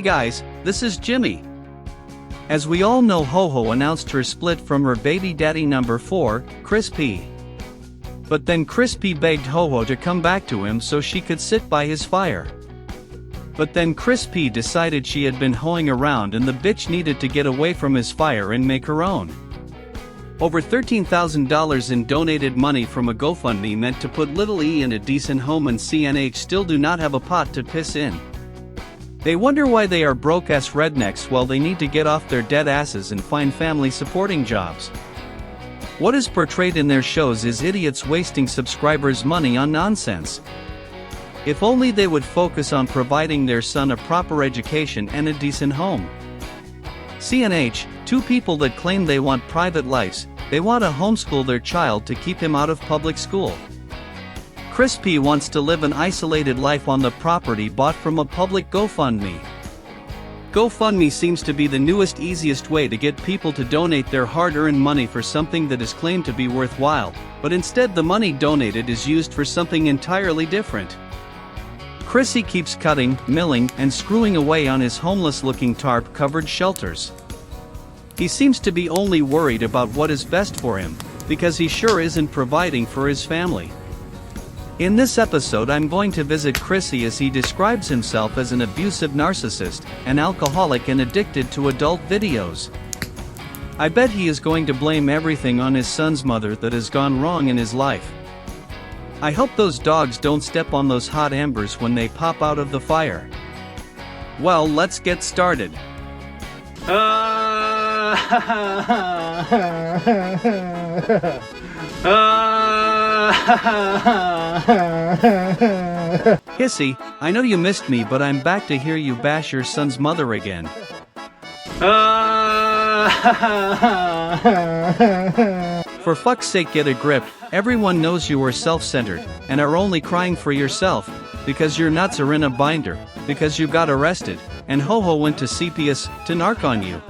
Hey guys, this is Jimmy. As we all know, Ho-Ho announced her split from her baby daddy number 4, Chris P. But then Chris P begged Ho-Ho to come back to him so she could sit by his fire. But then Chris P decided she had been hoeing around and the bitch needed to get away from his fire and make her own. Over $13,000 in donated money from a GoFundMe meant to put Little E in a decent home, and CNH still do not have a pot to piss in. They wonder why they are broke-ass rednecks while they need to get off their dead asses and find family-supporting jobs. What is portrayed in their shows is idiots wasting subscribers' money on nonsense. If only they would focus on providing their son a proper education and a decent home. CNH, two people that claim they want private lives, they want to homeschool their child to keep him out of public school. Chris P wants to live an isolated life on the property bought from a public GoFundMe. GoFundMe seems to be the newest, easiest way to get people to donate their hard-earned money for something that is claimed to be worthwhile, but instead the money donated is used for something entirely different. Chrissy keeps cutting, milling, and screwing away on his homeless-looking tarp-covered shelters. He seems to be only worried about what is best for him, because he sure isn't providing for his family. In this episode I'm going to visit Chrissy as he describes himself as an abusive narcissist, an alcoholic and addicted to adult videos. I bet he is going to blame everything on his son's mother that has gone wrong in his life. I hope those dogs don't step on those hot embers when they pop out of the fire. Well, let's get started. Hissy, I know you missed me, but I'm back to hear you bash your son's mother again. For fuck's sake, get a grip. Everyone knows you are self-centered, and are only crying for yourself, because your nuts are in a binder, because you got arrested, and Ho-Ho went to CPS to narc on you.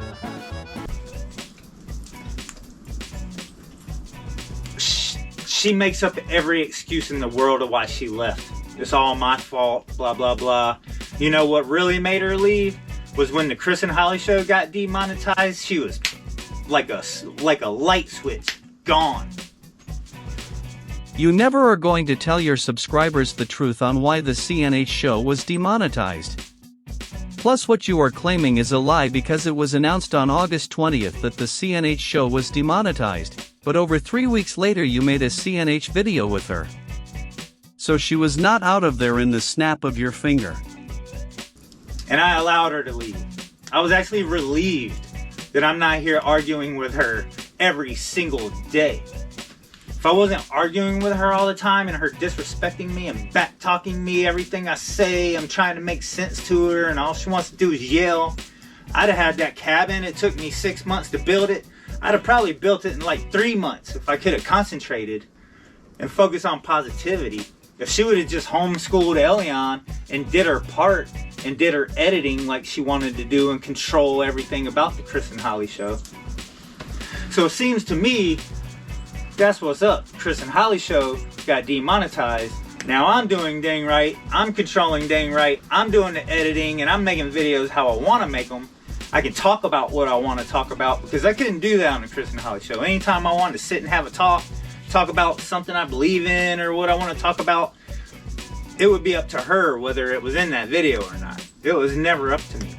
She makes up every excuse in the world of why she left. It's all my fault, blah, blah, blah. You know what really made her leave? Was when the Chris and Hollie show got demonetized. She was like a light switch, gone. You never are going to tell your subscribers the truth on why the CNH show was demonetized. Plus, what you are claiming is a lie, because it was announced on August 20th that the CNH show was demonetized, but over 3 weeks later you made a CNH video with her. So she was not out of there in the snap of your finger. And I allowed her to leave. I was actually relieved that I'm not here arguing with her every single day. If I wasn't arguing with her all the time and her disrespecting me and back-talking me, everything I say, I'm trying to make sense to her and all she wants to do is yell, I'd have had that cabin. It took me 6 months to build it. I'd have probably built it in like 3 months if I could have concentrated and focused on positivity. If she would have just homeschooled Elion and did her part and did her editing like she wanted to do and control everything about the Chris and Hollie show. So it seems to me that's what's up. Chris and Hollie show got demonetized. Now I'm doing dang right. I'm controlling dang right. I'm doing the editing and I'm making videos how I want to make them. I can talk about what I want to talk about, because I couldn't do that on the Chris and Hollie show. Anytime I wanted to sit and have a talk about something I believe in or what I want to talk about, it would be up to her whether it was in that video or not. It was never up to me.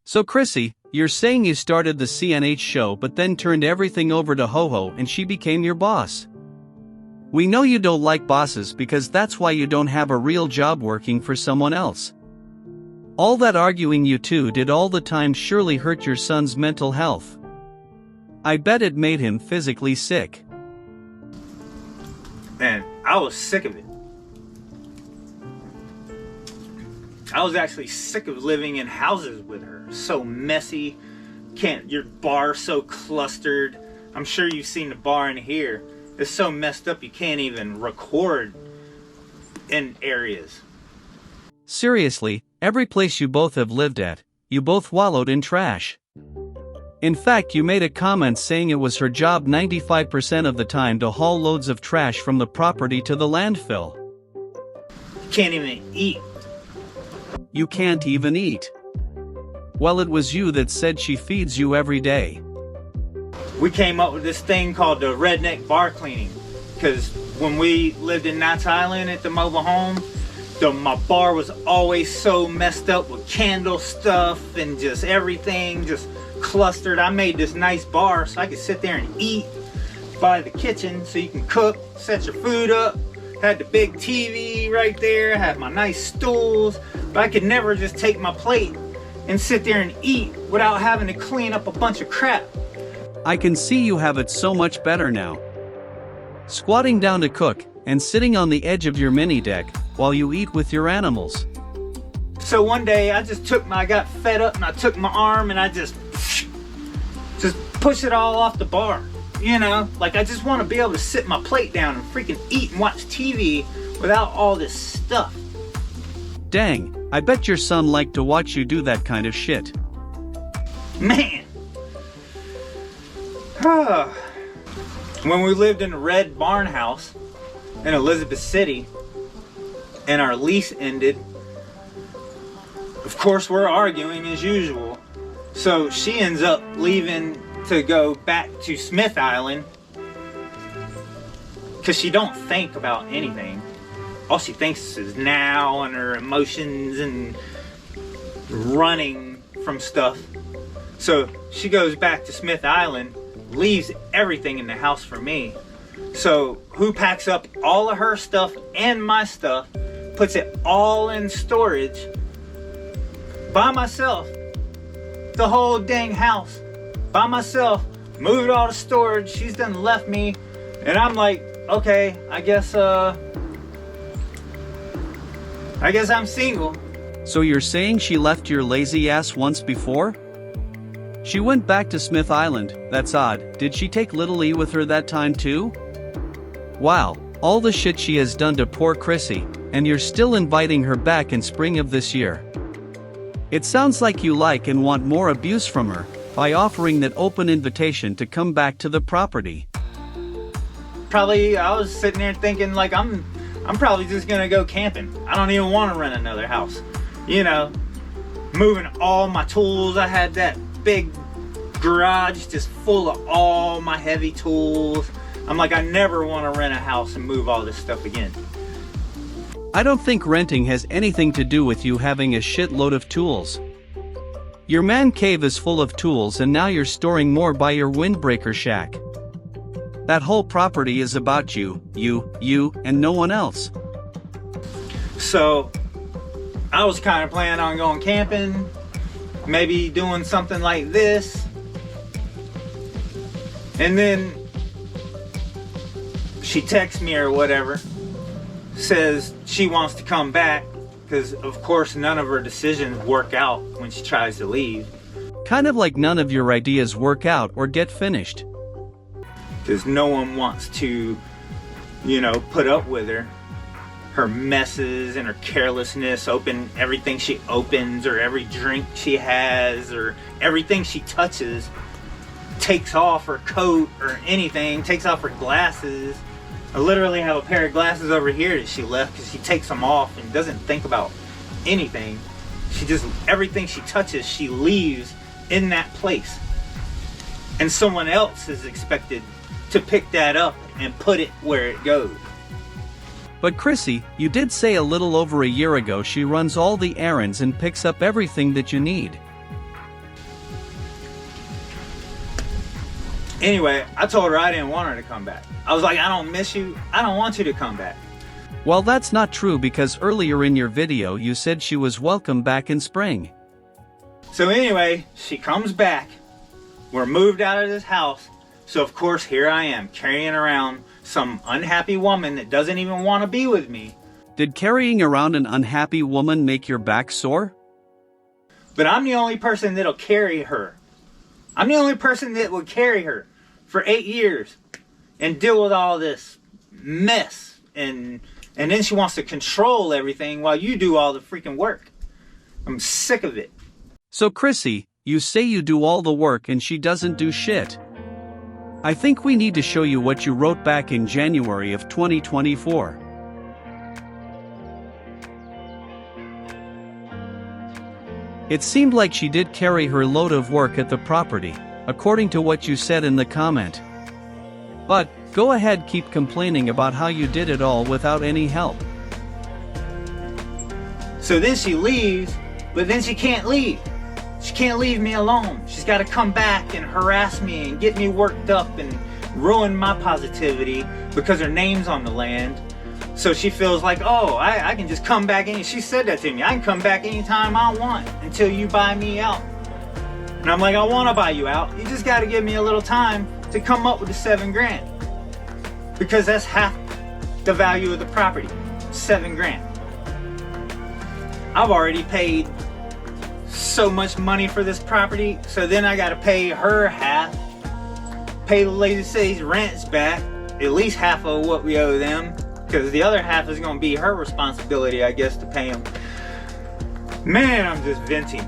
So Chrissy, you're saying you started the CNH show but then turned everything over to Ho-Ho and she became your boss. We know you don't like bosses, because that's why you don't have a real job working for someone else. All that arguing you two did all the time surely hurt your son's mental health. I bet it made him physically sick. Man, I was sick of it. I was actually sick of living in houses with her. So messy. Your bar so clustered. I'm sure you've seen the bar in here. It's so messed up you can't even record in areas. Seriously, every place you both have lived at, you both wallowed in trash. In fact, you made a comment saying it was her job 95% of the time to haul loads of trash from the property to the landfill. Can't even eat. You can't even eat. Well, it was you that said she feeds you every day. We came up with this thing called the redneck bar cleaning. Because when we lived in Knott's Island at the mobile home, my bar was always so messed up with candle stuff and just everything just clustered. I made this nice bar so I could sit there and eat by the kitchen so you can cook, set your food up. Had the big TV right there, had my nice stools, but I could never just take my plate and sit there and eat without having to clean up a bunch of crap. I can see you have it so much better now. Squatting down to cook, and sitting on the edge of your mini deck, while you eat with your animals. So one day I got fed up and I took my arm and I just push it all off the bar. You know, like I just want to be able to sit my plate down and freaking eat and watch TV without all this stuff. Dang, I bet your son liked to watch you do that kind of shit. Man. When we lived in the red barn house in Elizabeth City and our lease ended, of course we're arguing as usual. So she ends up leaving to go back to Smith Island because she don't think about anything. All she thinks is now and her emotions and running from stuff. So she goes back to Smith Island, leaves everything in the house for me. So who packs up all of her stuff and my stuff, puts it all in storage by myself, the whole dang house by myself, moved all to storage. She's done left me, and I'm like, okay, I guess I'm single. So you're saying she left your lazy ass once before? She went back to Smith Island, that's odd. Did she take little E with her that time too? Wow, all the shit she has done to poor Chrissy, and you're still inviting her back in spring of this year. It sounds like you like and want more abuse from her, by offering that open invitation to come back to the property. Probably, I was sitting there thinking like I'm probably just gonna go camping. I don't even want to rent another house. You know, moving all my tools. I had that big garage just full of all my heavy tools. I'm like, I never want to rent a house and move all this stuff again. I don't think renting has anything to do with you having a shitload of tools. Your man cave is full of tools and now you're storing more by your windbreaker shack. That whole property is about you, and no one else. So, I was kind of planning on going camping, maybe doing something like this. And then she texts me or whatever, says she wants to come back. Because, of course, none of her decisions work out when she tries to leave. Kind of like none of your ideas work out or get finished. Because no one wants to, you know, put up with her. Her messes and her carelessness, open everything she opens or every drink she has or everything she touches, takes off her coat or anything, takes off her glasses. I literally have a pair of glasses over here that she left because she takes them off and doesn't think about anything. She just, everything she touches, she leaves in that place. And someone else is expected to pick that up and put it where it goes. But Chrissy, you did say a little over a year ago she runs all the errands and picks up everything that you need. Anyway, I told her I didn't want her to come back. I was like, I don't miss you. I don't want you to come back. Well, that's not true because earlier in your video you said she was welcome back in spring. So anyway, she comes back. We're moved out of this house. So of course, here I am carrying around some unhappy woman that doesn't even want to be with me. Did carrying around an unhappy woman make your back sore? But I'm the only person that'll carry her. I'm the only person that would carry her for 8 years and deal with all this mess. And then she wants to control everything while you do all the freaking work. I'm sick of it. So Chrissy, you say you do all the work and she doesn't do shit. I think we need to show you what you wrote back in January of 2024. It seemed like she did carry her load of work at the property, according to what you said in the comment. But, go ahead, keep complaining about how you did it all without any help. So then she leaves, but then she can't leave. She can't leave me alone. She's got to come back and harass me and get me worked up and ruin my positivity because her name's on the land. So she feels like, oh, I can just come back in. She said that to me. I can come back anytime I want until you buy me out. And I'm like, I want to buy you out. You just got to give me a little time to come up with the $7,000. Because that's half the value of the property, $7,000. I've already paid so much money for this property, so then I gotta pay her half, pay the Lazy Sage rents back, at least half of what we owe them, because the other half is gonna be her responsibility, I guess, to pay them. Man, I'm just venting.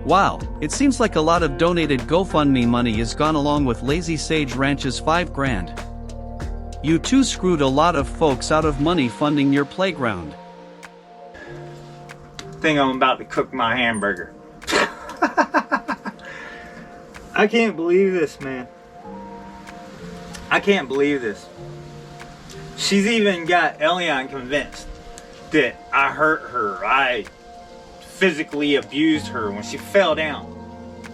Wow, it seems like a lot of donated GoFundMe money has gone along with Lazy Sage Ranch's $5,000. You too screwed a lot of folks out of money funding your playground. I think I'm about to cook my hamburger. I can't believe this, man. I can't believe this. She's even got Elion convinced that I hurt her. I physically abused her when she fell down.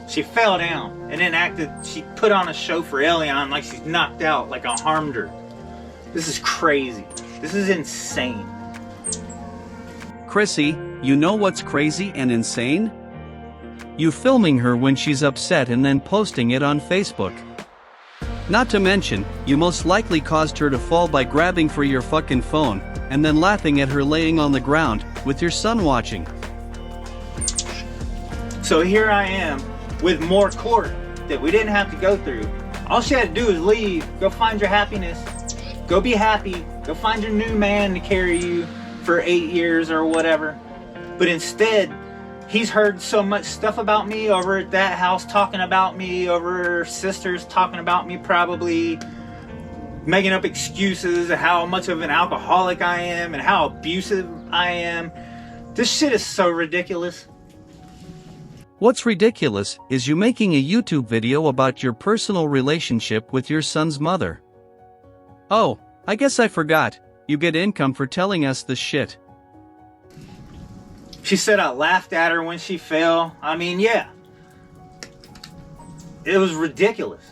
She fell down and then she put on a show for Elion like she's knocked out, like I harmed her. This is crazy. This is insane. Chrissy, you know what's crazy and insane? You filming her when she's upset and then posting it on Facebook. Not to mention, you most likely caused her to fall by grabbing for your fucking phone, and then laughing at her laying on the ground, with your son watching. So here I am, with more court that we didn't have to go through. All she had to do is leave, go find your happiness, go be happy, go find your new man to carry you for 8 years or whatever. But instead, he's heard so much stuff about me over at that house, talking about me, over her sisters talking about me, probably making up excuses of how much of an alcoholic I am and how abusive I am. This shit is so ridiculous. What's ridiculous is you making a YouTube video about your personal relationship with your son's mother. Oh, I guess I forgot, you get income for telling us this shit. She said I laughed at her when she fell. I mean, yeah. It was ridiculous.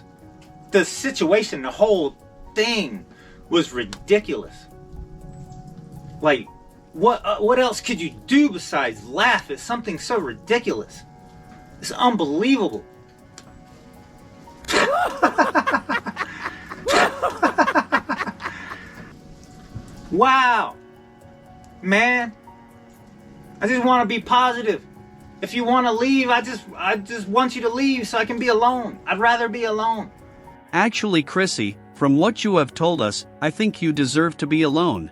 The situation, the whole thing was ridiculous. Like, what else could you do besides laugh at something so ridiculous? It's unbelievable. Wow. Man. I just want to be positive. If you want to leave, I just want you to leave so I can be alone. I'd rather be alone. Actually, Chrissy, from what you have told us, I think you deserve to be alone.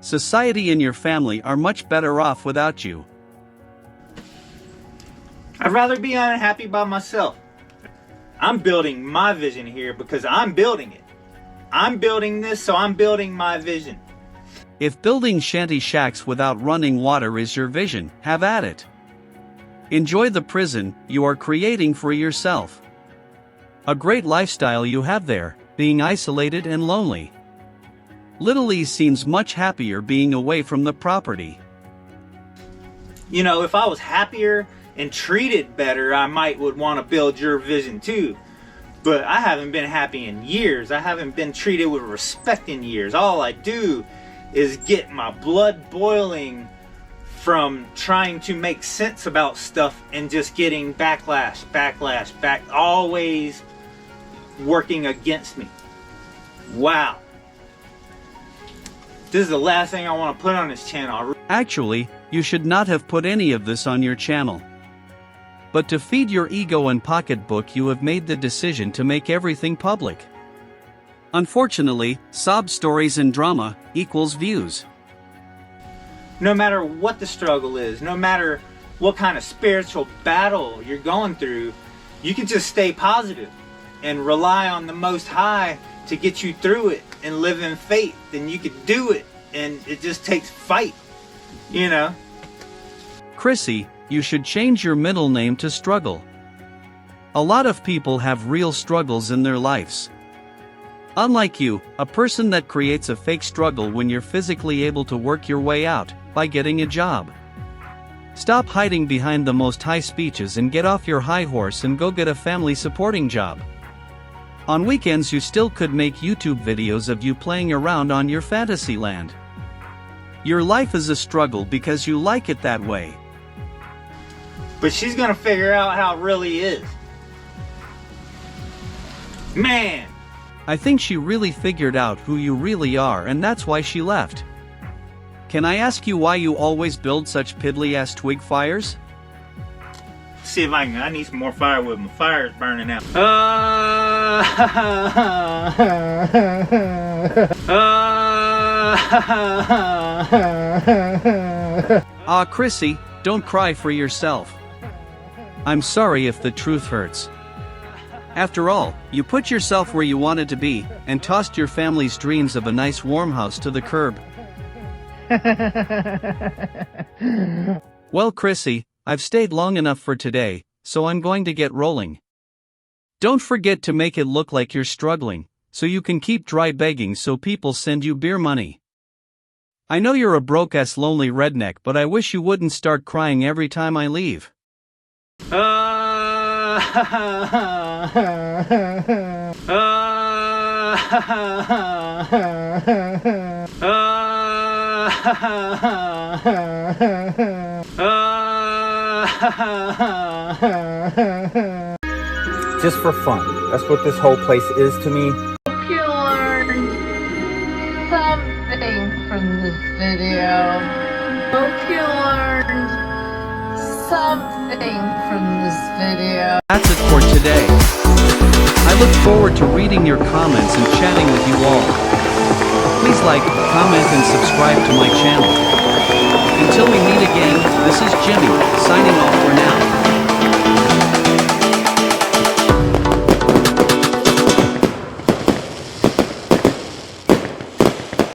Society and your family are much better off without you. I'd rather be unhappy by myself. I'm building my vision here because I'm building it. I'm building this, so I'm building my vision. If building shanty shacks without running water is your vision, have at it. Enjoy the prison you are creating for yourself. A great lifestyle you have there, being isolated and lonely. Little E seems much happier being away from the property. You know, if I was happier and treated better, I would want to build your vision too. But I haven't been happy in years. I haven't been treated with respect in years. All I do is get my blood boiling from trying to make sense about stuff and just getting backlash, always working against me. Wow. This is the last thing I want to put on this channel. Actually, you should not have put any of this on your channel. But to feed your ego and pocketbook, you have made the decision to make everything public. Unfortunately, sob stories and drama equals views. No matter what the struggle is, no matter what kind of spiritual battle you're going through, you can just stay positive and rely on the Most High to get you through it and live in faith, and you could do it, and it just takes fight, you know. Chrissy, you should change your middle name to Struggle. A lot of people have real struggles in their lives. Unlike you, a person that creates a fake struggle when you're physically able to work your way out, by getting a job. Stop hiding behind the most high speeches and get off your high horse and go get a family supporting job. On weekends you still could make YouTube videos of you playing around on your fantasy land. Your life is a struggle because you like it that way. But she's gonna figure out how it really is. Man! I think she really figured out who you really are, and that's why she left. Can I ask you why you always build such piddly-ass twig fires? See if I need some more firewood. My fire's burning out. Chrissy, don't cry for yourself. I'm sorry if the truth hurts. After all, you put yourself where you wanted to be, and tossed your family's dreams of a nice warm house to the curb. Well, Chrissy, I've stayed long enough for today, so I'm going to get rolling. Don't forget to make it look like you're struggling, so you can keep dry begging so people send you beer money. I know you're a broke-ass lonely redneck, but I wish you wouldn't start crying every time I leave. Just for fun. That's what this whole place is to me. Hope you learned something from this video. Hope you learned something from this video. That's it for today. I look forward to reading your comments and chatting with you all. Please like, comment and subscribe to my channel. Until we meet again, this is Jimmy, signing off for now.